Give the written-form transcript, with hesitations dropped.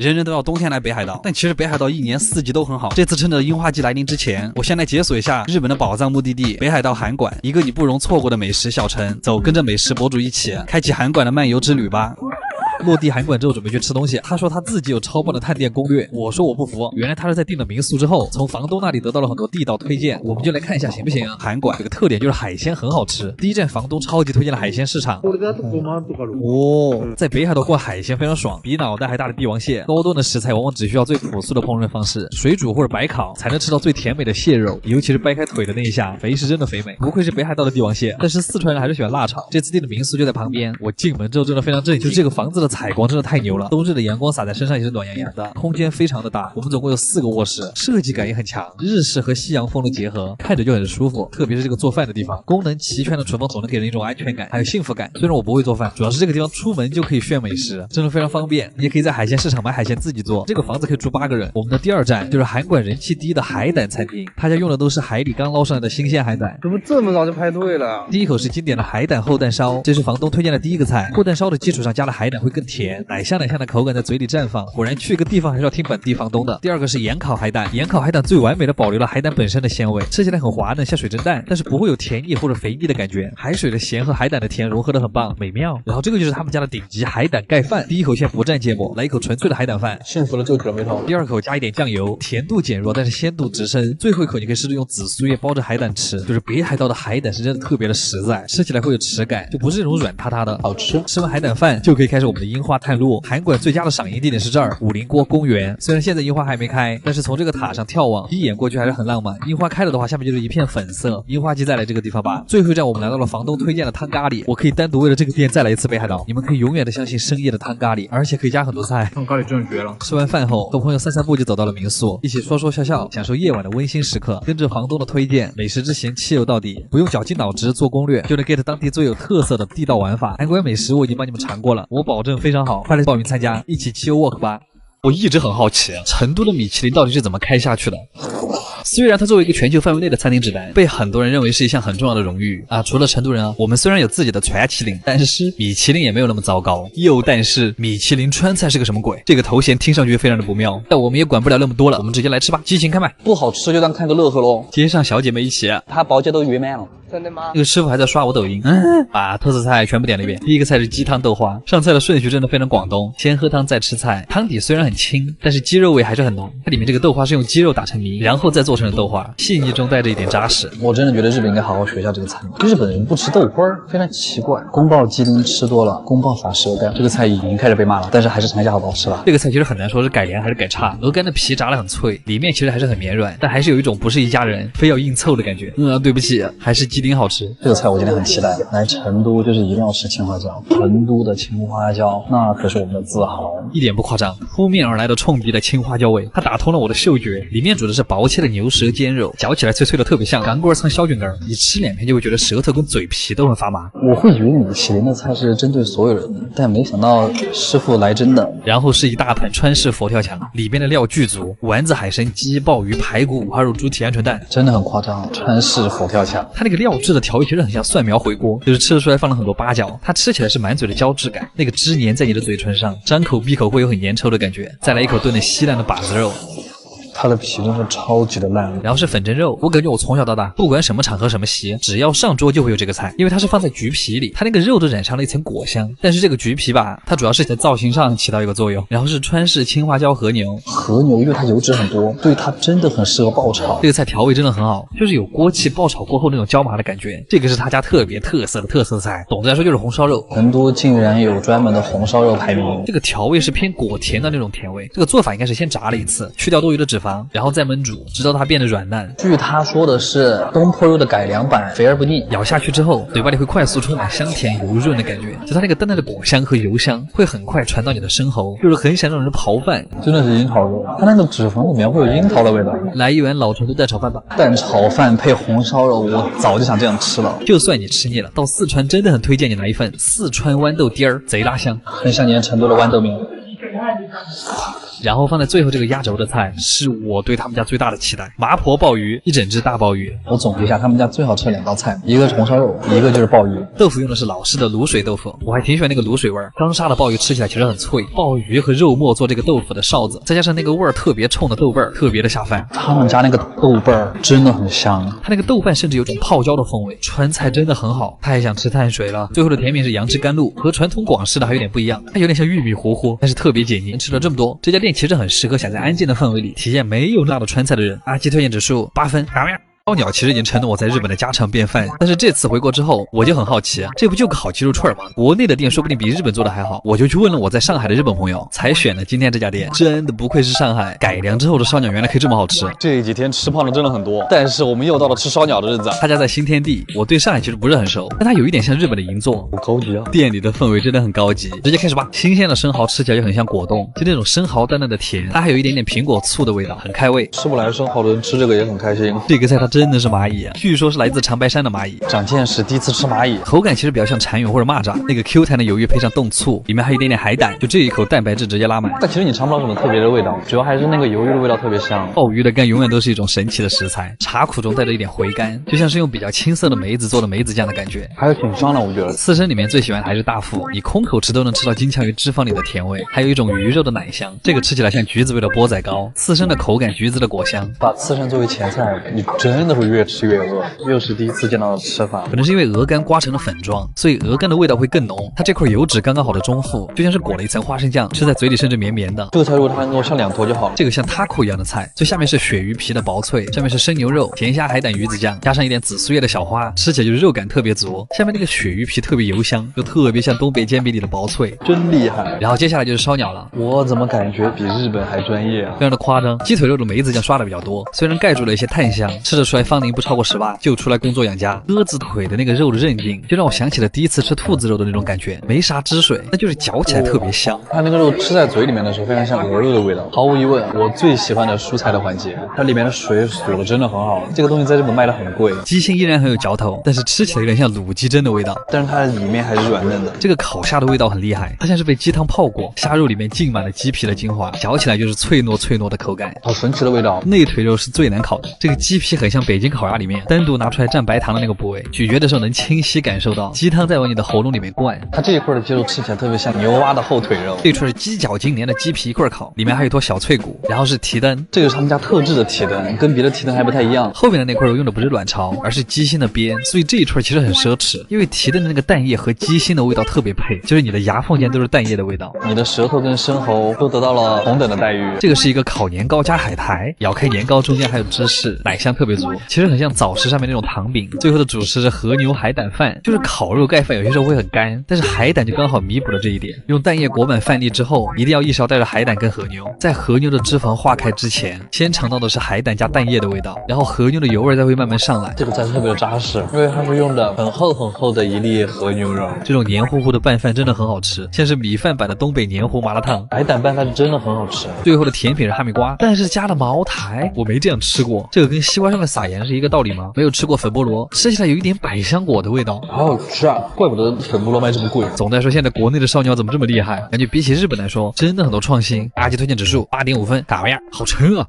人人都要冬天来北海道，但其实北海道一年四季都很好。这次趁着樱花季来临之前，我先来解锁一下日本的宝藏目的地北海道函馆，一个你不容错过的美食小城。走，跟着美食博主一起开启函馆的漫游之旅吧。落地函馆之后准备去吃东西，他说他自己有超棒的探店攻略，我说我不服，原来他是在订了民宿之后，从房东那里得到了很多地道推荐，我们就来看一下行不行。函馆有个特点就是海鲜很好吃，第一站房东超级推荐的海鲜市场。在北海道过海鲜非常爽，比脑袋还大的帝王蟹，高端的食材往往只需要最朴素的烹饪方式，水煮或者白烤才能吃到最甜美的蟹肉，尤其是掰开腿的那一下，肥是真的肥美，不愧是北海道的帝王蟹。但是四川人还是喜欢腊肠，这次订的民宿就在旁边，我进门之后真的非常震惊，就是这个房子的采光真的太牛了，冬日的阳光洒在身上也是暖洋洋的，空间非常的大。我们总共有4个卧室，设计感也很强，日式和西洋风的结合，看着就很舒服。特别是这个做饭的地方，功能齐全的厨房总能给人一种安全感，还有幸福感。虽然我不会做饭，主要是这个地方出门就可以炫美食，真的非常方便。你也可以在海鲜市场买海鲜自己做。这个房子可以住8个人。我们的第2站就是函馆人气第一的海胆餐厅，他家用的都是海里刚捞上来的新鲜海胆。怎么这么早就排队了？第一口是经典的海胆厚蛋烧，这是房东推荐的第一个菜。厚蛋烧的基础上加了海胆会更甜，奶香的口感在嘴里绽放，果然去一个地方还是要听本地房东的。第2个是盐烤海胆，盐烤海胆最完美的保留了海胆本身的鲜味，吃起来很滑嫩，像水蒸蛋，但是不会有甜腻或者肥腻的感觉，海水的咸和海胆的甜融合得很棒，美妙。然后这个就是他们家的顶级海胆盖饭，第一口先不蘸芥末，来一口纯粹的海胆饭，幸福了皱起了眉头。第2口加一点酱油，甜度减弱，但是鲜度直升。最后一口你可以试着用紫苏叶包着海胆吃，就是北海道的海胆是真的特别的实在，吃起来会有齿感，就不是那种软塌塌的，好吃。吃完海胆饭就可以开始我们的樱花探路。函馆最佳的赏樱地点是这儿，五菱郭公园。虽然现在樱花还没开，但是从这个塔上眺望，一眼过去还是很浪漫。樱花开了的话，下面就是一片粉色。樱花季再来这个地方吧。最后一站我们来到了房东推荐的汤咖喱，我可以单独为了这个店再来一次北海道。你们可以永远的相信深夜的汤咖喱，而且可以加很多菜。汤咖喱真的绝了。吃完饭后，和朋友散散步就走到了民宿，一起说说笑笑，享受夜晚的温馨时刻。跟着房东的推荐，美食之行汽油到底，不用绞尽脑汁做攻略，就能 get 当地最有特色的地道玩法。函馆美食我已经帮你们尝过了，我保证非常好，快来报名参加，一起汽油 walk 吧。我一直很好奇，成都的米其林到底是怎么开下去的？虽然它作为一个全球范围内的餐厅指南，被很多人认为是一项很重要的荣誉啊。除了成都人啊，我们虽然有自己的川麒麟，但是米其林也没有那么糟糕。但是米其林川菜是个什么鬼？这个头衔听上去非常的不妙，但我们也管不了那么多了，我们直接来吃吧，激情开麦。不好吃就当看个乐呵咯。街上小姐妹一起，他包间都约满了。真的吗？那个师傅还在刷我抖音，把特色菜全部点了一遍。第一个菜是鸡汤豆花，上菜的顺序真的非常广东，先喝汤再吃菜。汤底虽然很轻，但是鸡肉味还是很浓。它里面这个豆花是用鸡肉打成泥，然后再做成的豆花，细腻中带着一点扎实。我真的觉得日本应该好好学一下这个菜。日本人不吃豆花非常奇怪。宫爆鸡丁吃多了，宫爆法是鹅肝，这个菜已经开始被骂了，但是还是尝一下好不好吃吧。这个菜其实很难说是改良还是改差。鹅肝的皮炸得很脆，里面其实还是很绵软，但还是有一种不是一家人非要硬凑的感觉。对不起，还是鸡丁好吃。这个菜我今天很期待，来成都就是一定要吃青花椒，成都的青花椒那可是我们的自豪，一点不夸张。扑面而来的冲鼻的青花椒味，它打通了我的嗅觉。里面煮的是薄切的牛舌尖肉，嚼起来脆脆的，特别像干锅蹭小卷根，你吃2片就会觉得舌头跟嘴皮都很发麻。我会以为米其林的菜是针对所有人的，但没想到师傅来真的。然后是一大盆川式佛跳墙，里边的料巨足，丸子、海参、鸡、鲍鱼、排骨、五花肉、猪蹄、鹌鹑蛋，真的很夸张。川式佛跳墙，它那个料质的调味其实很像蒜苗回锅，就是吃得出来放了很多八角，它吃起来是满嘴的胶质感，那个汁粘在你的嘴唇上，张口闭口会有很粘稠的感觉。再来一口炖的稀烂的把子肉，它的皮真的超级的烂，然后是粉蒸肉。我感觉我从小到大不管什么场合什么席，只要上桌就会有这个菜，因为它是放在橘皮里，它那个肉都染上了一层果香。但是这个橘皮吧，它主要是在造型上起到一个作用。然后是川式青花椒和牛，因为它油脂很多，对它真的很适合爆炒。这个菜调味真的很好，就是有锅气爆炒过后那种椒麻的感觉。这个是他家特别特色的特色菜，总的来说就是红烧肉。成都竟然有专门的红烧肉排名。这个调味是偏果甜的那种甜味。这个做法应该是先炸了一次，去掉多余的脂肪，然后再焖煮，直到它变得软烂。据他说的是东坡肉的改良版，肥而不腻。咬下去之后，嘴巴里会快速充满香甜油润的感觉，就它那个淡淡的果香和油香会很快传到你的身喉，就是很想让人刨饭。真的是樱桃肉，它那个脂肪里面会有樱桃的味道。来一碗老成都蛋炒饭吧。蛋炒饭配红烧肉，我早就想这样吃了。就算你吃腻了，到四川真的很推荐你来一份四川豌豆丁儿，贼拉香，很想念成都的豌豆面。然后放在最后这个压轴的菜，是我对他们家最大的期待——麻婆鲍鱼，一整只大鲍鱼。我总结一下，他们家最好吃的2道菜，一个是红烧肉，一个就是鲍鱼。豆腐用的是老式的卤水豆腐，我还挺喜欢那个卤水味儿。刚杀的鲍鱼吃起来其实很脆，鲍鱼和肉末做这个豆腐的臊子，再加上那个味儿特别冲的豆瓣儿，特别的下饭。他们家那个豆瓣儿真的很香，它那个豆瓣甚至有种泡椒的风味，川菜真的很好。太想吃碳水了。最后的甜品是杨枝甘露，和传统广式的还有点不一样，它有点像玉米糊糊，但是特别解腻。吃了这么多，这家店其实很适合想在安静的氛围里体验没有辣的川菜的人。阿基推荐指数8分。烧鸟其实已经成了我在日本的家常便饭，但是这次回国之后，我就很好奇，这不就个烤鸡肉串吗？国内的店说不定比日本做的还好，我就去问了我在上海的日本朋友，才选了今天这家店。真的不愧是上海，改良之后的烧鸟原来可以这么好吃。这几天吃胖的真的很多，但是我们又到了吃烧鸟的日子。他家在新天地，我对上海其实不是很熟，但它有一点像日本的银座，好高级啊！店里的氛围真的很高级。直接开始吧，新鲜的生蚝吃起来就很像果冻，就那种生蚝淡淡的甜，它还有一点点苹果醋的味道，很开胃。吃不来生蚝的人吃这个也很开心。这个菜它真的是蚂蚁，据说是来自长白山的蚂蚁。长见识，第一次吃蚂蚁，口感其实比较像蚕蛹或者蚂蚱，那个 Q 弹的鱿鱼配上冻醋，里面还有一点点海胆，就这一口蛋白质直接拉满。但其实你尝不到什么特别的味道，主要还是那个鱿鱼的味道特别香。鲍鱼的肝永远都是一种神奇的食材，茶苦中带着一点回甘，就像是用比较青涩的梅子做的梅子酱的感觉，还是挺香的。我觉得刺身里面最喜欢的还是大腹，你空口吃都能吃到金枪鱼脂肪里的甜味，还有一种鱼肉的奶香，这个吃起来像橘子味的钵仔糕，刺身的口感橘子的果香。把刺身作为前菜，你真的会越吃越饿。又是第一次见到的吃法，可能是因为鹅肝刮成了粉状，所以鹅肝的味道会更浓。它这块油脂刚刚好的中腹，就像是裹了一层花生酱，吃在嘴里甚至绵绵的。这个菜如果它能够像2坨就好了。这个像 taco 一样的菜，最下面是鳕鱼皮的薄脆，上面是生牛肉、甜虾、海胆、鱼子酱，加上一点紫苏叶的小花，吃起来就是肉感特别足。下面那个鳕鱼皮特别油香，就特别像东北煎饼里的薄脆，真厉害。然后接下来就是烧鸟了，我怎么感觉比日本还专业啊？非常的夸张。鸡腿肉的梅子酱刷的比较多，虽然盖住了一些炭香，吃得出来芳龄不超过18，就出来工作养家。鸽子腿的那个肉的韧劲，就让我想起了第一次吃兔子肉的那种感觉，没啥汁水，那就是嚼起来特别香。它那个肉吃在嘴里面的时候，非常像鹅肉的味道。毫无疑问，我最喜欢的蔬菜的环节，它里面的水煮的真的很好。这个东西在日本卖的很贵，鸡心依然很有嚼头，但是吃起来有点像卤鸡胗的味道，但是它里面还是软嫩的。这个烤虾的味道很厉害，它像是被鸡汤泡过，虾肉里面浸满了鸡皮的精华，嚼起来就是脆糯脆糯的口感，好神奇的味道。内腿肉是最难烤的，这个鸡皮很像北京烤鸭里面单独拿出来蘸白糖的那个部位，咀嚼的时候能清晰感受到鸡汤在往你的喉咙里面灌。它这一块的鸡肉吃起来特别像牛蛙的后腿肉，这串是鸡脚筋连的鸡皮一块烤，里面还有一坨小脆骨，然后是蹄灯，这个是他们家特制的蹄灯，跟别的蹄灯还不太一样。后面的那块肉用的不是卵巢，而是鸡心的边，所以这一串其实很奢侈，因为蹄灯的那个蛋液和鸡心的味道特别配，就是你的牙缝间都是蛋液的味道，你的舌头跟生喉都得到了同等的待遇。这个是一个烤年糕加海苔，咬开年糕中间还有芝士，奶香特别足，其实很像早市上面那种糖饼。最后的主食是和牛海胆饭，就是烤肉盖饭有些时候会很干，但是海胆就刚好弥补了这一点。用蛋液裹满饭粒之后，一定要一勺带着海胆跟和牛，在和牛的脂肪化开之前，先尝到的是海胆加蛋液的味道，然后和牛的油味再会慢慢上来。这个菜特别的扎实，因为它是用的很厚很厚的一粒和牛肉，这种黏糊糊的拌饭真的很好吃，像是米饭版的东北黏糊麻辣烫。海胆拌饭是真的很好吃。最后的甜品是哈密瓜，但是加了茅台，我没这样吃过。这个跟西瓜上面撒盐是一个道理吗？没有吃过粉菠萝，吃起来有一点百香果的味道，好好吃啊！怪不得粉菠萝卖这么贵。总的来说，现在国内的烧鸟怎么这么厉害？感觉比起日本来说，真的很多创新。阿基推荐指数8.5分，咋样？好撑啊！